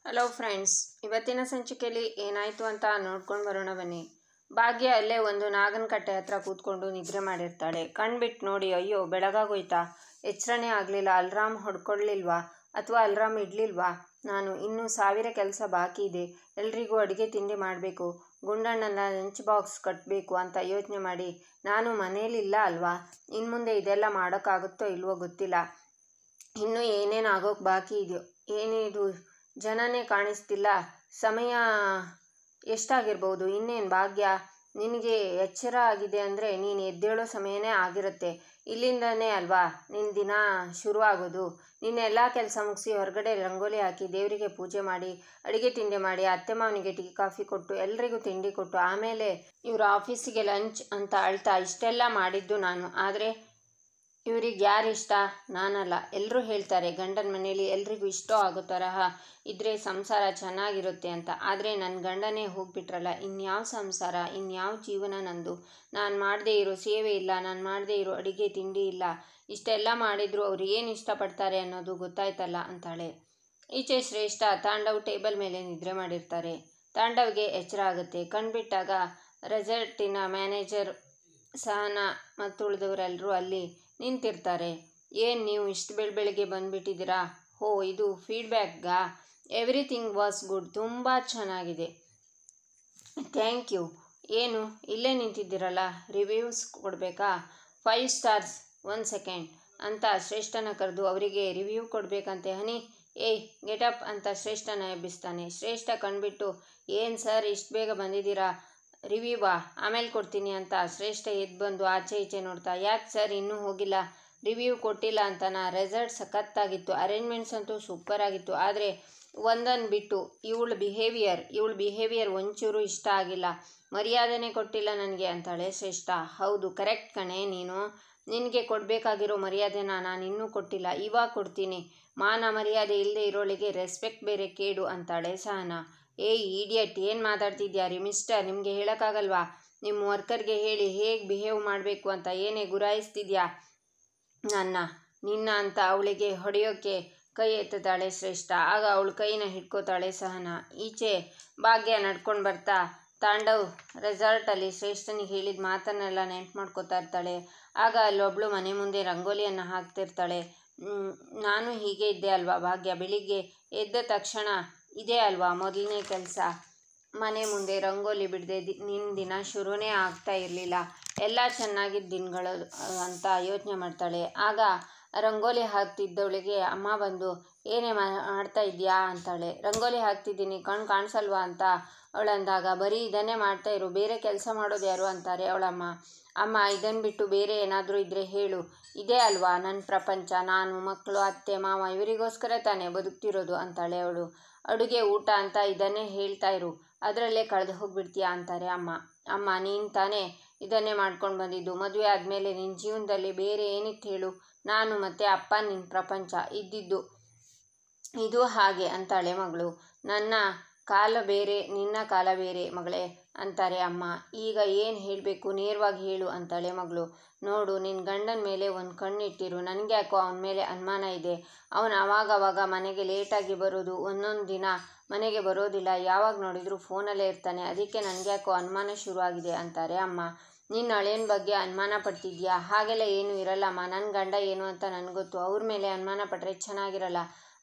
Hello friends, ಇವತ್ತಿನ ಸಂಚಿಕೆಯಲ್ಲಿ ಏನಾಯಿತು ಅಂತ ನೋಡ್ಕೊಂಡು ಬರೋಣ ಬನ್ನಿ. ಭಾಗ್ಯ ಅಲ್ಲೇ ಒಂದು ನಾಗನ ಕಟ್ಟೆ ಹತ್ರ ಕೂತ್ಕೊಂಡು ನಿದ್ರೆ ಮಾಡಿರ್ತಾಳೆ. ಕಣ್ಬಿಟ್ಟು ನೋಡಿ, ಅಯ್ಯೋ ಬೆಳಗಾಗೋಯ್ತಾ, ಎಚ್ಚರನೇ ಆಗಲಿಲ್ಲ, ಅಲ್ರಾಮ್ ಹೊಡ್ಕೊಳ್ಳಿಲ್ವಾ ಅಥವಾ ಅಲ್ರಾಮ್ ಇಡಲಿಲ್ವಾ, ನಾನು ಇನ್ನೂ 1000 ಕೆಲಸ ಬಾಕಿ ಇದೆ, ಎಲ್ರಿಗೂ ಅಡುಗೆ ತಿಂಡಿ ಮಾಡಬೇಕು, ಗುಂಡಣ್ಣನ ಲಂಚ್ ಬಾಕ್ಸ್ ಕಟ್ಟಬೇಕು ಅಂತ ಯೋಚನೆ ಮಾಡಿ ನಾನು ಮನೇಲಿಲ್ಲ ಅಲ್ವಾ, ಇನ್ನು ಮುಂದೆ ಇದೆಲ್ಲ ಮಾಡೋಕ್ಕಾಗುತ್ತೋ ಇಲ್ವೋ ಗೊತ್ತಿಲ್ಲ, ಇನ್ನೂ ಏನೇನು ಆಗೋಕ್ಕೆ ಬಾಕಿ ಇದೆಯೋ, ಏನಿದು ಜನನೇ ಕಾಣಿಸ್ತಿಲ್ಲ, ಸಮಯ ಎಷ್ಟಾಗಿರ್ಬೋದು, ಇನ್ನೇನು ಭಾಗ್ಯ, ನಿನಗೆ ಎಚ್ಚರ ಆಗಿದೆ ಅಂದರೆ ನೀನು ಎದ್ದೇಳೋ ಸಮಯನೇ ಆಗಿರುತ್ತೆ, ಇಲ್ಲಿಂದನೇ ಅಲ್ವಾ ನಿನ್ನ ದಿನ ಶುರು ಆಗೋದು. ನಿನ್ನೆಲ್ಲ ಕೆಲಸ ಮುಗಿಸಿ ಹೊರಗಡೆ ರಂಗೋಲಿ ಹಾಕಿ ದೇವರಿಗೆ ಪೂಜೆ ಮಾಡಿ ಅಡುಗೆ ತಿಂಡಿ ಮಾಡಿ ಅತ್ತೆ ಮಾವನಿಗೆ ಟೀ ಕಾಫಿ ಕೊಟ್ಟು ಎಲ್ರಿಗೂ ತಿಂಡಿ ಕೊಟ್ಟು ಆಮೇಲೆ ಇವ್ರ ಆಫೀಸಿಗೆ ಲಂಚ್ ಅಂತ ಅಳ್ತಾ ಇಷ್ಟೆಲ್ಲ ಮಾಡಿದ್ದು ನಾನು. ಆದರೆ ಇವ್ರಿಗೆ ಯಾರು ಇಷ್ಟ? ನಾನಲ್ಲ. ಎಲ್ಲರೂ ಹೇಳ್ತಾರೆ ಗಂಡನ ಮನೇಲಿ ಎಲ್ರಿಗೂ ಇಷ್ಟ ಆಗೋ ತರಹ ಇದ್ದರೆ ಸಂಸಾರ ಚೆನ್ನಾಗಿರುತ್ತೆ ಅಂತ. ಆದರೆ ನನ್ನ ಗಂಡನೇ ಹೋಗ್ಬಿಟ್ರಲ್ಲ, ಇನ್ಯಾವ ಸಂಸಾರ, ಇನ್ಯಾವ ಜೀವನ ನಂದು? ನಾನು ಮಾಡದೇ ಇರೋ ಸೇವೆ ಇಲ್ಲ, ನಾನು ಮಾಡದೇ ಇರೋ ಅಡುಗೆ ತಿಂಡಿ ಇಲ್ಲ, ಇಷ್ಟೆಲ್ಲ ಮಾಡಿದ್ರು ಅವ್ರು ಏನು ಇಷ್ಟಪಡ್ತಾರೆ ಅನ್ನೋದು ಗೊತ್ತಾಯ್ತಲ್ಲ ಅಂತಾಳೆ. ಈಚೆ ಶ್ರೇಷ್ಠ ತಾಂಡವ್ ಟೇಬಲ್ ಮೇಲೆ ನಿದ್ರೆ ಮಾಡಿರ್ತಾರೆ. ತಾಂಡವ್ಗೆ ಎಚ್ಚರ ಆಗುತ್ತೆ. ಕಣ್ಬಿಟ್ಟಾಗ ರೆಸಾರ್ಟಿನ ಮ್ಯಾನೇಜರ್ ಸಹನಾ ಮತ್ತು ಉಳಿದವರೆಲ್ಲರೂ ಅಲ್ಲಿ ನಿಂತಿರ್ತಾರೆ. ಏನು ನೀವು ಇಷ್ಟು ಬೆಳಗ್ಗೆ ಬಂದುಬಿಟ್ಟಿದ್ದೀರಾ? ಹೋ, ಇದು ಫೀಡ್ಬ್ಯಾಕ್ಗಾ? ಎವ್ರಿಥಿಂಗ್ ವಾಸ್ ಗುಡ್, ತುಂಬ ಚೆನ್ನಾಗಿದೆ, ಥ್ಯಾಂಕ್ ಯು. ಏನು ಇಲ್ಲೇ ನಿಂತಿದ್ದೀರಲ್ಲ, ರಿವ್ಯೂಸ್ ಕೊಡಬೇಕಾ? 5 ಸ್ಟಾರ್ಸ್, 1 ಸೆಕೆಂಡ್ ಅಂತ ಶ್ರೇಷ್ಠನ ಕರೆದು ಅವರಿಗೆ ರಿವ್ಯೂ ಕೊಡಬೇಕಂತೆ. ಹನಿ, ಏಯ್ ಗೆಟಪ್ ಅಂತ ಶ್ರೇಷ್ಠನ ಎಬ್ಬಿಸ್ತಾನೆ. ಶ್ರೇಷ್ಠ ಕಣ್ಬಿಟ್ಟು, ಏನು ಸರ್ ಇಷ್ಟು ಬೇಗ ಬಂದಿದ್ದೀರಾ, ರಿವ್ಯೂವಾ ಆಮೇಲೆ ಕೊಡ್ತೀನಿ ಅಂತ ಶ್ರೇಷ್ಠ ಎದ್ದು ಬಂದು ಆಚೆ ಈಚೆ ನೋಡ್ತಾ, ಯಾಕೆ ಸರ್ ಇನ್ನೂ ಹೋಗಿಲ್ಲ, ರಿವ್ಯೂ ಕೊಟ್ಟಿಲ್ಲ ಅಂತನಾ? ರೆಸಾರ್ಟ್ ಸಖತ್ತಾಗಿತ್ತು, ಅರೇಂಜ್ಮೆಂಟ್ಸ್ ಅಂತೂ ಸೂಪರ್ ಆಗಿತ್ತು, ಆದರೆ ಒಂದನ್ನು ಬಿಟ್ಟು ಇವಳ ಬಿಹೇವಿಯರ್ ಒಂಚೂರು ಇಷ್ಟ ಆಗಿಲ್ಲ, ಮರ್ಯಾದೆನೇ ಕೊಟ್ಟಿಲ್ಲ ನನಗೆ ಅಂತಾಳೆ ಶ್ರೇಷ್ಠ. ಹೌದು, ಕರೆಕ್ಟ್ ಕಣೆ, ನಿನಗೆ ಕೊಡಬೇಕಾಗಿರೋ ಮರ್ಯಾದೆನ ನಾನು ಇನ್ನೂ ಕೊಟ್ಟಿಲ್ಲ, ಇವಾಗ ಕೊಡ್ತೀನಿ, ಮಾನ ಮರ್ಯಾದೆ ಇಲ್ಲದೆ ಇರೋಳಿಗೆ ರೆಸ್ಪೆಕ್ಟ್ ಬೇರೆ ಕೇಡು ಅಂತಾಳೆ ಸಹನಾ. ಏಯ್ ಈಡಿಯಟ್, ಏನು ಮಾತಾಡ್ತಿದ್ಯಾ ರೀ ಮಿಸ್ಟರ್, ನಿಮಗೆ ಹೇಳೋಕ್ಕಾಗಲ್ವಾ, ನಿಮ್ಮ ವರ್ಕರ್ಗೆ ಹೇಳಿ ಹೇಗೆ ಬಿಹೇವ್ ಮಾಡಬೇಕು ಅಂತ, ಏನೇ ಗುರಾಯಿಸ್ತಿದ್ಯಾ ನಿನ್ನ ಅಂತ ಅವಳಿಗೆ ಹೊಡೆಯೋಕ್ಕೆ ಕೈ ಎತ್ತುತ್ತಾಳೆ ಶ್ರೇಷ್ಠ. ಆಗ ಅವಳ ಕೈನ ಹಿಡ್ಕೋತಾಳೆ ಸಹನಾ. ಈಚೆ ಭಾಗ್ಯ ನಡ್ಕೊಂಡು ಬರ್ತಾ ತಾಂಡವ್ ರೆಸಾರ್ಟಲ್ಲಿ ಶ್ರೇಷ್ಠನಿಗೆ ಹೇಳಿದ ಮಾತನ್ನೆಲ್ಲ ನೆನ್ಪು ಮಾಡ್ಕೋತಾ ಇರ್ತಾಳೆ. ಆಗ ಅಲ್ಲೊಬ್ಳು ಮನೆ ಮುಂದೆ ರಂಗೋಲಿಯನ್ನು ಹಾಕ್ತಿರ್ತಾಳೆ. ನಾನು ಹೀಗೆ ಇದ್ದೆ ಅಲ್ವಾ ಭಾಗ್ಯ, ಬೆಳಿಗ್ಗೆ ಎದ್ದ ತಕ್ಷಣ ಇದೇ ಅಲ್ವಾ ಮೊದಲನೇ ಕೆಲಸ, ಮನೆ ಮುಂದೆ ರಂಗೋಲಿ ಬಿಡದೆ ನಿನ್ನ ದಿನ ಶುರುನೇ ಆಗ್ತಾ ಇರಲಿಲ್ಲ, ಎಲ್ಲ ಚೆನ್ನಾಗಿದ್ದ ದಿನಗಳು ಅಂತ ಯೋಚನೆ ಮಾಡ್ತಾಳೆ. ಆಗ ರಂಗೋಲಿ ಹಾಕ್ತಿದ್ದವಳಿಗೆ ಅಮ್ಮ ಬಂದು, ಏನೇ ಮಾಡ್ತಾ ಇದೆಯಾ ಅಂತಾಳೆ. ರಂಗೋಲಿ ಹಾಕ್ತಿದ್ದೀನಿ, ಕಣ್ಣು ಕಾಣಿಸಲ್ವಾ ಅಂತ ಅವಳಂದಾಗ, ಬರೀ ಇದನ್ನೇ ಮಾಡ್ತಾ ಇರು, ಬೇರೆ ಕೆಲಸ ಮಾಡೋದು ಯಾರು ಅಂತಾರೆ ಅವಳಮ್ಮ. ಅಮ್ಮ, ಇದನ್ನು ಬಿಟ್ಟು ಬೇರೆ ಏನಾದರೂ ಇದ್ದರೆ ಹೇಳು, ಇದೇ ಅಲ್ವಾ ನನ್ನ ಪ್ರಪಂಚ, ನಾನು ಮಕ್ಕಳು ಅತ್ತೆ ಮಾವ ಇವರಿಗೋಸ್ಕರ ತಾನೇ ಬದುಕ್ತಿರೋದು ಅಂತಾಳೆ ಅವಳು. ಅಡುಗೆ ಊಟ ಅಂತ ಇದನ್ನೇ ಹೇಳ್ತಾ ಇರು, ಅದರಲ್ಲೇ ಕಳೆದು ಹೋಗ್ಬಿಡ್ತೀಯಾ ಅಂತಾರೆ ಅಮ್ಮ. ಅಮ್ಮ, ನೀನು ತಾನೇ ಇದನ್ನೇ ಮಾಡ್ಕೊಂಡು ಬಂದಿದ್ದು, ಮದುವೆ ಆದಮೇಲೆ ನಿನ್ನ ಜೀವನದಲ್ಲಿ ಬೇರೆ ಏನಿತ್ತು ಹೇಳು, ನಾನು ಮತ್ತು ಅಪ್ಪ ನಿನ್ನ ಪ್ರಪಂಚ ಇದ್ದಿದ್ದು, ಇದು ಹಾಗೆ ಅಂತಾಳೆ ಮಗಳು. ನನ್ನ ಕಾಲ ಬೇರೆ ನಿನ್ನ ಕಾಲ ಬೇರೆ ಮಗಳೇ ಅಂತಾರೆ ಅಮ್ಮ. ಈಗ ಏನು ಹೇಳಬೇಕು ನೇರವಾಗಿ ಹೇಳು ಅಂತಾಳೆ ಮಗಳು. ನೋಡು, ನಿನ್ನ ಗಂಡನ ಮೇಲೆ ಒಂದು ಕಣ್ಣಿಟ್ಟಿರು, ನನಗ್ಯಾಕೋ ಅವನ ಮೇಲೆ ಅನುಮಾನ ಇದೆ, ಅವನು ಅವಾಗವಾಗ ಮನೆಗೆ ಲೇಟಾಗಿ ಬರೋದು, ಒಂದೊಂದು ದಿನ ಮನೆಗೆ ಬರೋದಿಲ್ಲ, ಯಾವಾಗ ನೋಡಿದರೂ ಫೋನಲ್ಲೇ ಇರ್ತಾನೆ, ಅದಕ್ಕೆ ನನಗ್ಯಾಕೋ ಅನುಮಾನ ಶುರುವಾಗಿದೆ ಅಂತಾರೆ ಅಮ್ಮ. ನಿನ್ನ ಅಳಿಯನ ಬಗ್ಗೆ ಅನುಮಾನ ಪಡ್ತಿದ್ಯಾ? ಹಾಗೆಲ್ಲ ಏನೂ ಇರಲ್ಲಮ್ಮ, ನನ್ನ ಗಂಡ ಏನು ಅಂತ ನನಗೊತ್ತು, ಅವ್ರ ಮೇಲೆ ಅನುಮಾನ ಪಟ್ಟರೆ ಚೆನ್ನಾಗಿರಲ್ಲ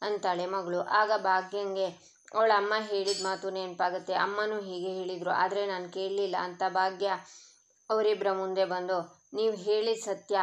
ಅಂತಾಳೆ ಮಗಳು. ಆಗ ಭಾಗ್ಯಂಗೆ ಅವಳ ಅಮ್ಮ ಹೇಳಿದ ಮಾತು ನೆನಪಾಗುತ್ತೆ. ಅಮ್ಮನೂ ಹೀಗೆ ಹೇಳಿದರು, ಆದರೆ ನಾನು ಕೇಳಲಿಲ್ಲ ಅಂತ ಭಾಗ್ಯ ಅವರಿಬ್ಬರ ಮುಂದೆ ಬಂದು, ನೀವು ಹೇಳಿದ ಸತ್ಯ,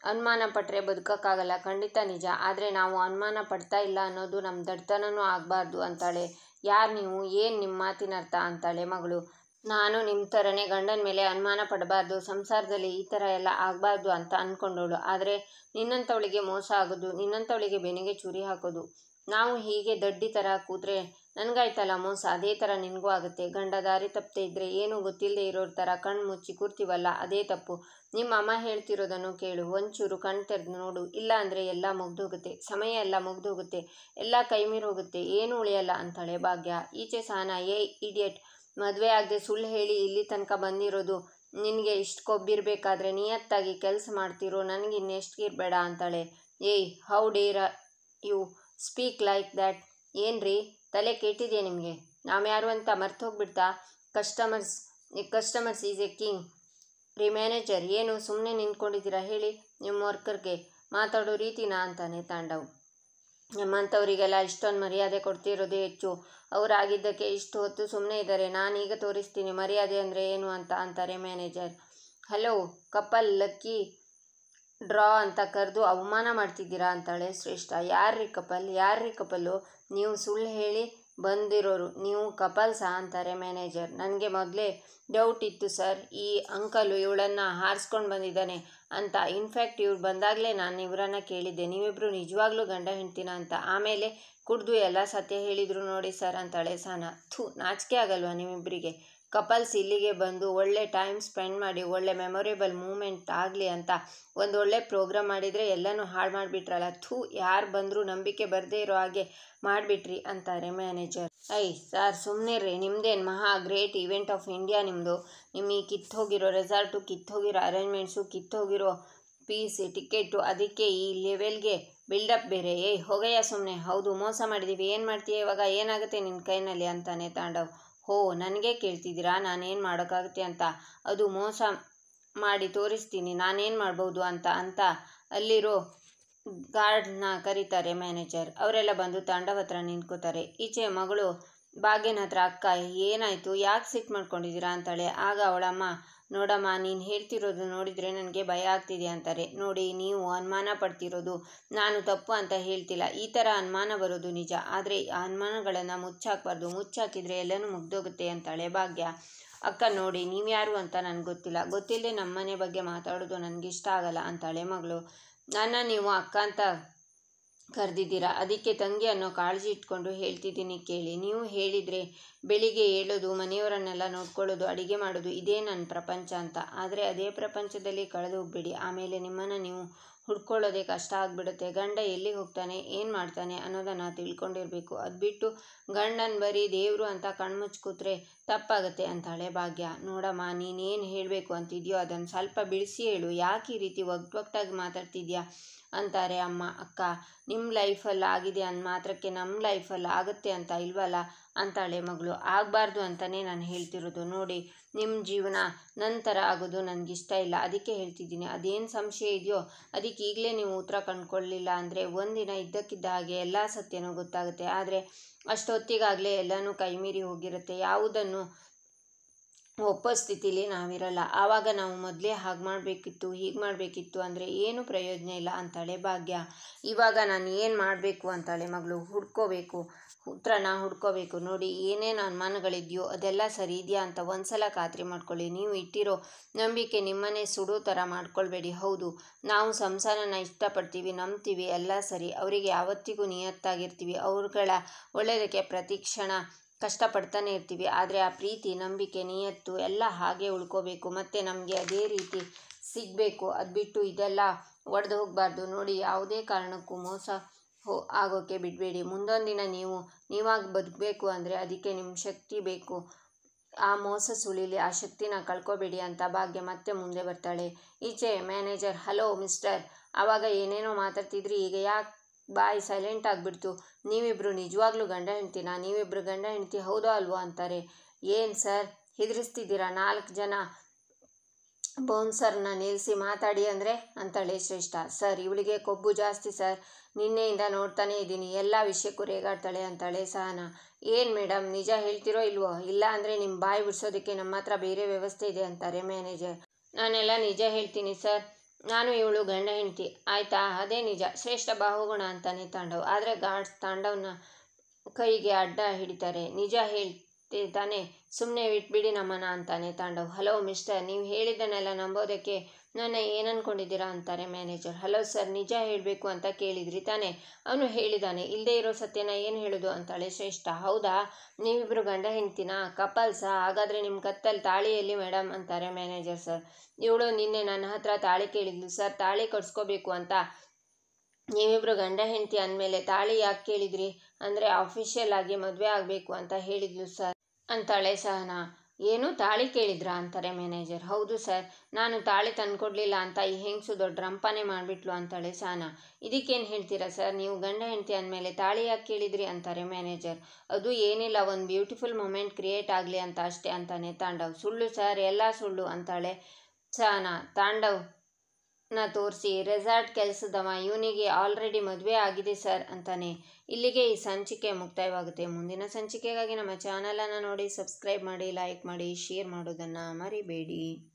ಅನುಮಾನ ಪಟ್ಟರೆ ಬದುಕೋಕ್ಕಾಗಲ್ಲ, ಖಂಡಿತ ನಿಜ, ಆದರೆ ನಾವು ಅನುಮಾನ ಪಡ್ತಾ ಇಲ್ಲ ಅನ್ನೋದು ನಮ್ಮ ದಡ್ತನೂ ಆಗಬಾರ್ದು ಅಂತಾಳೆ. ಯಾರು ನೀವು, ಏನು ನಿಮ್ಮ ಮಾತಿನ ಅರ್ಥ ಅಂತಾಳೆ ಮಗಳು. ನಾನು ನಿಮ್ಮ ಥರನೇ ಗಂಡನ ಮೇಲೆ ಅನುಮಾನ ಪಡಬಾರ್ದು, ಸಂಸಾರದಲ್ಲಿ ಈ ಥರ ಎಲ್ಲ ಆಗಬಾರ್ದು ಅಂತ ಅಂದ್ಕೊಂಡವಳು, ಆದರೆ ನಿನ್ನಂಥವಳಿಗೆ ಮೋಸ ಆಗೋದು, ನಿನ್ನಂಥವಳಿಗೆ ಬೆನ್ನಿಗೆ ಚೂರಿ ಹಾಕೋದು, ನಾವು ಹೀಗೆ ದಡ್ಡಿ ಥರ ಕೂತ್ರೆ ನನಗಾಯ್ತಲ್ಲ ಮೋಸ, ಅದೇ ಥರ ನಿನಗೂ ಆಗುತ್ತೆ, ಗಂಡ ದಾರಿ ತಪ್ಪದೆ ಇದ್ದರೆ ಏನೂ ಗೊತ್ತಿಲ್ಲದೆ ಇರೋರ ಥರ ಕಣ್ಣು ಮುಚ್ಚಿ ಕೂರ್ತೀವಲ್ಲ, ಅದೇ ತಪ್ಪು, ನಿಮ್ಮ ಅಮ್ಮ ಹೇಳ್ತಿರೋದನ್ನು ಕೇಳು, ಒಂಚೂರು ಕಣ್ಣು ತೆರೆದು ನೋಡು, ಇಲ್ಲ ಅಂದರೆ ಎಲ್ಲ ಮುಗ್ದೋಗುತ್ತೆ, ಸಮಯ ಎಲ್ಲ ಮುಗ್ದೋಗುತ್ತೆ, ಎಲ್ಲ ಕೈಮೀರಿ ಹೋಗುತ್ತೆ, ಏನೂ ಉಳಿಯಲ್ಲ ಅಂತಾಳೆ ಭಾಗ್ಯ. ಈಚೆ ಸಹನಾ, ಏಯ್ ಇಡಿಯಟ್, ಮದುವೆ ಆಗದೆ ಸುಳ್ಳು ಹೇಳಿ ಇಲ್ಲಿ ತನಕ ಬಂದಿರೋದು, ನಿನಗೆ ಇಷ್ಟು ಕೊಬ್ಬಿರಬೇಕಾದ್ರೆ ನಿಯತ್ತಾಗಿ ಕೆಲಸ ಮಾಡ್ತಿರೋ, ನನಗೆ ಇನ್ನೆಷ್ಟು ಇರಬೇಡ ಅಂತಾಳೆ. ಏಯ್, how dare you speak like that, ಏನ್ರಿ ತಲೆ ಕೆಟ್ಟಿದೆಯಾ ನಿಮಗೆ? ನಾವು ಯಾರು ಅಂತ ಮರ್ತು ಹೋಗ್ಬಿಡ್ತಾ? Customers is a king. ರೀ ಮ್ಯಾನೇಜರ್, ಏನು ಸುಮ್ಮನೆ ನಿಂತ್ಕೊಂಡಿದ್ದೀರಾ ಹೇಳಿ ನಿಮ್ಮ ವರ್ಕರ್ಗೆ ಮಾತಾಡೋ ರೀತಿನಾ ಅಂತಾನೆ ತಾಂಡವ್. ನಮ್ಮಂಥವರಿಗೆಲ್ಲ ಇಷ್ಟೊಂದು ಮರ್ಯಾದೆ ಕೊಡ್ತಿರೋದೇ ಹೆಚ್ಚು. ಅವರಾಗಿದ್ದಕ್ಕೆ ಇಷ್ಟು ಹೊತ್ತು ಸುಮ್ಮನೆ ಇದ್ದಾರೆ. ನಾನೀಗ ತೋರಿಸ್ತೀನಿ ಮರ್ಯಾದೆ ಅಂದರೆ ಏನು ಅಂತ ಅಂತಾರೆ manager. Hello couple, lucky draw ಅಂತ ಕರೆದು ಅವಮಾನ ಮಾಡ್ತಿದ್ದೀರಾ ಅಂತಾಳೆ ಶ್ರೇಷ್ಠ. ಯಾರ್ರೀ ಕಪಲ್ಲು? ನೀವು ಸುಳ್ಳು ಹೇಳಿ ಬಂದಿರೋರು, ನೀವು ಕಪಲ್ಸಾ ಅಂತಾರೆ ಮ್ಯಾನೇಜರ್. ನನಗೆ ಮೊದಲೇ ಡೌಟ್ ಇತ್ತು ಸರ್, ಈ ಅಂಕಲು ಇವಳನ್ನು ಹಾರಿಸ್ಕೊಂಡು ಬಂದಿದ್ದಾನೆ ಅಂತ. ಇನ್ಫ್ಯಾಕ್ಟ್ ಇವ್ರು ಬಂದಾಗಲೇ ನಾನು ಇವರನ್ನು ಕೇಳಿದ್ದೆ, ನೀವಿಬ್ಬರು ನಿಜವಾಗ್ಲೂ ಗಂಡ ಹೆಂಡ್ತಿನ ಅಂತ. ಆಮೇಲೆ ಕುಡಿದು ಎಲ್ಲ ಸತ್ಯ ಹೇಳಿದ್ರು ನೋಡಿ ಸರ್ ಅಂತಾಳೆ ಸಹನಾ. ನಾಚಿಕೆ ಆಗಲ್ವಾ ನಿಮ್ಮಿಬ್ಬರಿಗೆ? ಕಪಲ್ಸ್ ಇಲ್ಲಿಗೆ ಬಂದು ಒಳ್ಳೆ ಟೈಮ್ ಸ್ಪೆಂಡ್ ಮಾಡಿ ಒಳ್ಳೆ ಮೆಮೊರೇಬಲ್ ಮೂಮೆಂಟ್ ಆಗಲಿ ಅಂತ ಒಂದು ಒಳ್ಳೆ ಪ್ರೋಗ್ರಾಮ್ ಮಾಡಿದರೆ ಎಲ್ಲನೂ ಹಾಳು ಮಾಡಿಬಿಟ್ರಲ್ಲ. ಯಾರು ಬಂದರೂ ನಂಬಿಕೆ ಬರದೇ ಇರೋ ಹಾಗೆ ಮಾಡಿಬಿಟ್ರಿ ಅಂತಾರೆ ಮ್ಯಾನೇಜರ್. ಸರ್ ಸುಮ್ಮನಿರ್ರಿ, ನಿಮ್ಮದೇನು ಮಹಾ ಗ್ರೇಟ್ ಈವೆಂಟ್ ಆಫ್ ಇಂಡಿಯಾ ನಿಮ್ಮದು. ನಿಮ್ಮ ಈ ಕಿತ್ತೋಗಿರೋ ರೆಸಾರ್ಟು, ಕಿತ್ತೋಗಿರೋ ಅರೇಂಜ್ಮೆಂಟ್ಸು, ಕಿತ್ತೋಗಿರೋ ಟಿಕೆಟು, ಅದಕ್ಕೆ ಈ ಲೆವೆಲ್ಗೆ ಬಿಲ್ಡಪ್ ಬೇರೆ. ಹೋಗಯ್ಯ ಸುಮ್ಮನೆ. ಹೌದು ಮೋಸ ಮಾಡಿದ್ದೀವಿ, ಏನು ಮಾಡ್ತೀಯ ಇವಾಗ? ಏನಾಗುತ್ತೆ ನಿನ್ನ ಕೈನಲ್ಲಿ ಅಂತಾನೆ ತಾಂಡವ್. ನನಗೆ ಕೇಳ್ತಿದ್ದೀರಾ ನಾನೇನು ಮಾಡೋಕ್ಕಾಗುತ್ತೆ ಅಂತ? ಅದು ಮೋಸ ಮಾಡಿ ತೋರಿಸ್ತೀನಿ ನಾನೇನು ಮಾಡ್ಬೋದು ಅಂತ ಅಲ್ಲಿರೋ ಗಾರ್ಡ್ನ ಕರೀತಾರೆ ಮ್ಯಾನೇಜರ್. ಅವರೆಲ್ಲ ಬಂದು ತಾಂಡವ್ ಹತ್ರ ನಿಂತ್ಕೋತಾರೆ. ಈಚೆ ಮಗಳು ಭಾಗ್ಯನ ಹತ್ರ, ಅಕ್ಕ ಏನಾಯಿತು, ಯಾಕೆ ಸಿಟ್ಟು ಮಾಡ್ಕೊಂಡಿದ್ದೀರಾ ಅಂತಾಳೆ. ಆಗ ಅವಳಮ್ಮ, ನೋಡಮ್ಮ ನೀನು ಹೇಳ್ತಿರೋದು ನೋಡಿದರೆ ನನಗೆ ಭಯ ಆಗ್ತಿದೆ ಅಂತಾರೆ. ನೋಡಿ, ನೀವು ಅನುಮಾನ ಪಡ್ತಿರೋದು ನಾನು ತಪ್ಪು ಅಂತ ಹೇಳ್ತಿಲ್ಲ. ಈ ಥರ ಅನುಮಾನ ಬರೋದು ನಿಜ, ಆದರೆ ಆ ಅನುಮಾನಗಳನ್ನು ಮುಚ್ಚಾಕಬಾರ್ದು. ಮುಚ್ಚಾಕಿದ್ರೆ ಎಲ್ಲನೂ ಮುಗ್ದೋಗುತ್ತೆ ಅಂತಾಳೆ ಭಾಗ್ಯ. ಅಕ್ಕ ನೋಡಿ, ನೀವ್ಯಾರು ಅಂತ ನನಗೆ ಗೊತ್ತಿಲ್ಲದೆ ನಮ್ಮನೆ ಬಗ್ಗೆ ಮಾತಾಡೋದು ನನಗಿಷ್ಟ ಆಗಲ್ಲ ಅಂತಾಳೆ ಮಗಳು. ನನ್ನ ನೀವು ಅಕ್ಕ ಅಂತ ಕರೆದಿದ್ದೀರಾ, ಅದಕ್ಕೆ ತಂಗಿ ಅನ್ನೋ ಕಾಳಜಿ ಇಟ್ಕೊಂಡು ಹೇಳ್ತಿದ್ದೀನಿ ಕೇಳಿ. ನೀವು ಹೇಳಿದರೆ ಬೆಳಿಗ್ಗೆ ಏಳೋದು, ಮನೆಯವರನ್ನೆಲ್ಲ ನೋಡ್ಕೊಳ್ಳೋದು, ಅಡುಗೆ ಮಾಡೋದು, ಇದೇ ನನ್ನ ಪ್ರಪಂಚ ಅಂತ. ಆದರೆ ಅದೇ ಪ್ರಪಂಚದಲ್ಲಿ ಕಳೆದು ಹೋಗ್ಬೇಡಿ. ಆಮೇಲೆ ನಿಮ್ಮನ್ನು ನೀವು ಹುಡ್ಕೊಳ್ಳೋದೇ ಕಷ್ಟ ಆಗಿಬಿಡುತ್ತೆ. ಗಂಡ ಎಲ್ಲಿಗೆ ಹೋಗ್ತಾನೆ, ಏನು ಮಾಡ್ತಾನೆ ಅನ್ನೋದನ್ನು ತಿಳ್ಕೊಂಡಿರಬೇಕು. ಅದು ಬಿಟ್ಟು ಗಂಡನ ಬರೀ ದೇವರು ಅಂತ ಕಣ್ಮುಚ್ಚಿ ಕೂತ್ರೆ ತಪ್ಪಾಗುತ್ತೆ ಅಂತಾಳೆ ಭಾಗ್ಯ. ನೋಡಮ್ಮ, ನೀನೇನು ಹೇಳಬೇಕು ಅಂತಿದ್ಯೋ ಅದನ್ನು ಸ್ವಲ್ಪ ಬಿಡಿಸಿ ಹೇಳು. ಯಾಕೆ ಈ ರೀತಿ ಒಗ್ಗಟ್ಟಾಗಿ ಮಾತಾಡ್ತಿದ್ಯಾ ಅಂತಾರೆ ಅಮ್ಮ. ಅಕ್ಕ, ನಿಮ್ಮ ಲೈಫಲ್ಲಿ ಆಗಿದೆ ಅಂದ ಮಾತ್ರಕ್ಕೆ ನಮ್ಮ ಲೈಫಲ್ಲಿ ಆಗುತ್ತೆ ಅಂತ ಇಲ್ವಲ್ಲ ಅಂತಾಳೆ ಮಗಳು. ಆಗಬಾರ್ದು ಅಂತಲೇ ನಾನು ಹೇಳ್ತಿರೋದು. ನೋಡಿ, ನಿಮ್ಮ ಜೀವನ ನಂತರ ಆಗೋದು ನನಗಿಷ್ಟ ಇಲ್ಲ, ಅದಕ್ಕೆ ಹೇಳ್ತಿದ್ದೀನಿ. ಅದೇನು ಸಂಶಯ ಇದೆಯೋ ಅದಕ್ಕೆ ಈಗಲೇ ನೀವು ಉತ್ತರ ಕಂಡುಕೊಳ್ಳಲಿಲ್ಲ ಅಂದರೆ ಒಂದಿನ ಇದ್ದಕ್ಕಿದ್ದ ಹಾಗೆ ಎಲ್ಲ ಸತ್ಯನೂ ಗೊತ್ತಾಗುತ್ತೆ. ಆದರೆ ಅಷ್ಟೊತ್ತಿಗಾಗಲೇ ಎಲ್ಲನೂ ಕೈಮೀರಿ ಹೋಗಿರುತ್ತೆ. ಯಾವುದನ್ನು ಒಪ್ಪೋ ಸ್ಥಿತಿಲಿ ನಾವಿರಲ್ಲ. ಆವಾಗ ನಾವು ಮೊದಲೇ ಹಾಗೆ ಮಾಡಬೇಕಿತ್ತು, ಹೀಗೆ ಮಾಡಬೇಕಿತ್ತು ಅಂದರೆ ಏನೂ ಪ್ರಯೋಜನ ಇಲ್ಲ ಅಂತಾಳೆ ಭಾಗ್ಯ. ಇವಾಗ ನಾನು ಏನು ಮಾಡಬೇಕು ಅಂತಾಳೆ ಮಗಳು. ಉತ್ತರನ ಹುಡ್ಕೋಬೇಕು. ನೋಡಿ, ಏನೇನು ಅನುಮಾನಗಳಿದೆಯೋ ಅದೆಲ್ಲ ಸರಿ ಇದೆಯಾ ಅಂತ ಒಂದ್ಸಲ ಖಾತ್ರಿ ಮಾಡ್ಕೊಳ್ಳಿ. ನೀವು ಇಟ್ಟಿರೋ ನಂಬಿಕೆ ನಿಮ್ಮನ್ನೇ ಸುಡೋ ಥರ ಮಾಡ್ಕೊಳ್ಬೇಡಿ. ಹೌದು, ನಾವು ಸಂಸಾರನ ಇಷ್ಟಪಡ್ತೀವಿ, ನಂಬ್ತೀವಿ, ಎಲ್ಲ ಸರಿ. ಅವರಿಗೆ ಯಾವತ್ತಿಗೂ ನಿಯತ್ತಾಗಿರ್ತೀವಿ, ಅವ್ರುಗಳ ಒಳ್ಳೆಯದಕ್ಕೆ ಪ್ರತಿ ಕ್ಷಣ ಕಷ್ಟಪಡ್ತಾನೆ ಇರ್ತೀವಿ. ಆದರೆ ಆ ಪ್ರೀತಿ, ನಂಬಿಕೆ, ನಿಯತ್ತು ಎಲ್ಲ ಹಾಗೆ ಉಳ್ಕೋಬೇಕು, ಮತ್ತು ನಮಗೆ ಅದೇ ರೀತಿ ಸಿಗಬೇಕು. ಅದು ಬಿಟ್ಟು ಇದೆಲ್ಲ ಒಡೆದು ಹೋಗಬಾರ್ದು. ನೋಡಿ, ಯಾವುದೇ ಕಾರಣಕ್ಕೂ ಮೋಸ ಆಗೋಕ್ಕೆ ಬಿಡಬೇಡಿ. ಮುಂದೊಂದು ದಿನ ನೀವಾಗಿ ಬದುಕಬೇಕು ಅಂದರೆ ಅದಕ್ಕೆ ನಿಮ್ಮ ಶಕ್ತಿ ಬೇಕು. ಆ ಮೋಸ ಸುಳಿಲಿ, ಆ ಶಕ್ತಿನ ಕಳ್ಕೊಬೇಡಿ ಅಂತ ಭಾಗ್ಯ ಮತ್ತೆ ಮುಂದೆ ಬರ್ತಾಳೆ. ಈಚೆ ಮ್ಯಾನೇಜರ್, ಹಲೋ ಮಿಸ್ಟರ್, ಆವಾಗ ಏನೇನೋ ಮಾತಾಡ್ತಿದ್ರಿ, ಈಗ ಯಾಕೆ ಬಾಯಿ ಸೈಲೆಂಟ್ ಆಗಿಬಿಡ್ತು? ನೀವಿಬ್ಬರು ನಿಜವಾಗ್ಲೂ ಗಂಡ ಹೆಂಡ್ತಿನಾ? ನೀವಿಬ್ಬರು ಗಂಡ ಹೆಂಡ್ತಿ ಹೌದೋ ಅಲ್ವೋ ಅಂತಾರೆ. ಏನು ಸರ್ ಹೆದರಿಸ್ತಿದ್ದೀರಾ? 4 ಜನ ಬೌನ್ಸರ್ನ ನಿಲ್ಲಿಸಿ ಮಾತಾಡಿ ಅಂದರೆ ಅಂತಾಳೆ ಶ್ರೇಷ್ಠ. ಸರ್, ಇವಳಿಗೆ ಕೊಬ್ಬು ಜಾಸ್ತಿ ಸರ್, ನಿನ್ನೆಯಿಂದ ನೋಡ್ತಾನೇ ಇದ್ದೀನಿ, ಎಲ್ಲ ವಿಷಯಕ್ಕೂ ರೇಗಾಡ್ತಾಳೆ ಅಂತಾಳೆ ಸಹನಾ. ಏನು ಮೇಡಮ್, ನಿಜ ಹೇಳ್ತಿರೋ ಇಲ್ವೋ? ಇಲ್ಲ ಅಂದರೆ ನಿಮ್ಮ ಬಾಯಿ ಬಿಡಿಸೋದಕ್ಕೆ ನಮ್ಮ ಹತ್ರ ಬೇರೆ ವ್ಯವಸ್ಥೆ ಇದೆ ಅಂತಾರೆ ಮ್ಯಾನೇಜರ್. ನಾನೆಲ್ಲ ನಿಜ ಹೇಳ್ತೀನಿ ಸರ್, ನಾನು ಇವಳು ಗಂಡ ಹೆಂಡ್ತಿ, ಆಯಿತಾ? ಅದೇ ನಿಜ. ಶ್ರೇಷ್ಠ ಬಾ ಹೋಗೋಣ ಅಂತಾನೆ ತಾಂಡವ್. ಆದರೆ ಗಾರ್ಡ್ಸ್ ತಾಂಡವ್ನ ಕೈಗೆ ಅಡ್ಡ ಹಿಡಿತಾರೆ. ನಿಜ ಹೇಳ್ತಿದ್ದಾನೆ, ಸುಮ್ಮನೆ ಬಿಟ್ಬಿಡಿ ನಮ್ಮನ್ನ ಅಂತಾನೆ ತಾಂಡವ್. ಹಲೋ ಮಿಸ್ಟರ್, ನೀವು ಹೇಳಿದ್ದನ್ನೆಲ್ಲ ನಂಬೋದಕ್ಕೆ ನನ್ನ ಏನು ಅಂದ್ಕೊಂಡಿದ್ದೀರಾ ಅಂತಾರೆ ಮ್ಯಾನೇಜರ್. ಹಲೋ ಸರ್, ನಿಜ ಹೇಳಬೇಕು ಅಂತ ಕೇಳಿದ್ರಿ ತಾನೆ? ಅವನು ಹೇಳಿದ್ದಾನೆ, ಇಲ್ಲದೇ ಇರೋ ಸತ್ಯನ ಏನು ಹೇಳೋದು ಅಂತಾಳೆ ಶ್ರೇಷ್ಠ. ಹೌದಾ, ನೀವಿಬ್ಬರು ಗಂಡ ಹೆಂಡ್ತಿನಾ? ಕಪಲ್ಸಾ? ಹಾಗಾದರೆ ನಿಮ್ಮ ಕತ್ತಲ್ಲಿ ತಾಳಿಯಲ್ಲಿ ಮೇಡಮ್ ಅಂತಾರೆ ಮ್ಯಾನೇಜರ್. ಸರ್, ಇವಳು ನಿನ್ನೆ ನನ್ನ ಹತ್ರ ತಾಳಿ ಕೇಳಿದ್ಲು ಸರ್, ತಾಳಿ ಕಟ್ಸ್ಕೋಬೇಕು ಅಂತ. ನೀವಿಬ್ಬರು ಗಂಡ ಹೆಂಡ್ತಿ ಅಂದಮೇಲೆ ತಾಳಿ ಯಾಕೆ ಕೇಳಿದ್ರಿ ಅಂದರೆ ಅಫಿಷಿಯಲ್ ಆಗಿ ಮದುವೆ ಆಗಬೇಕು ಅಂತ ಹೇಳಿದ್ಲು ಸರ್ ಅಂತಾಳೆ ಸಹನಾ. ಏನು ತಾಳಿ ಕೇಳಿದ್ರಾ ಅಂತಾರೆ ಮ್ಯಾನೇಜರ್. ಹೌದು ಸರ್, ನಾನು ತಾಳಿ ತಂದ್ಕೊಡ್ಲಿಲ್ಲ ಅಂತ ಈ ಹೆಂಗಸು ದೊಡ್ಡ ರಂಪಾನೆ ಮಾಡಿಬಿಟ್ಲು ಅಂತಾಳೆ ಸಹನಾ. ಇದಕ್ಕೇನು ಹೇಳ್ತೀರಾ ಸರ್, ನೀವು ಗಂಡ ಹೆಂಡತಿ ಅಂದಮೇಲೆ ತಾಳಿ ಯಾಕೆ ಕೇಳಿದ್ರಿ ಅಂತಾರೆ ಮ್ಯಾನೇಜರ್. ಅದು ಏನಿಲ್ಲ, ಒಂದು ಬ್ಯೂಟಿಫುಲ್ ಮೂಮೆಂಟ್ ಕ್ರಿಯೇಟ್ ಆಗಲಿ ಅಂತ ಅಷ್ಟೇ ಅಂತಾನೆ ತಾಂಡವ್. ಸುಳ್ಳು ಸರ್, ಎಲ್ಲ ಸುಳ್ಳು ಅಂತಾಳೆ ಸಹನಾ. ತಾಂಡವ್ನ ತೋರಿಸಿ, ರೆಸಾರ್ಟ್ ಕೆಲಸದವ, ಇವನಿಗೆ ಆಲ್ರೆಡಿ ಮದುವೆ ಆಗಿದೆ ಸರ್ ಅಂತಾನೆ. ಇಲ್ಲಿಗೆ ಈ ಸಂಚಿಕೆ ಮುಕ್ತಾಯವಾಗುತ್ತೆ. ಮುಂದಿನ ಸಂಚಿಕೆಗಾಗಿ ನಮ್ಮ ಚಾನಲನ್ನು ನೋಡಿ, ಸಬ್ಸ್ಕ್ರೈಬ್ ಮಾಡಿ, ಲೈಕ್ ಮಾಡಿ, ಶೇರ್ ಮಾಡೋದನ್ನು ಮರಿಬೇಡಿ.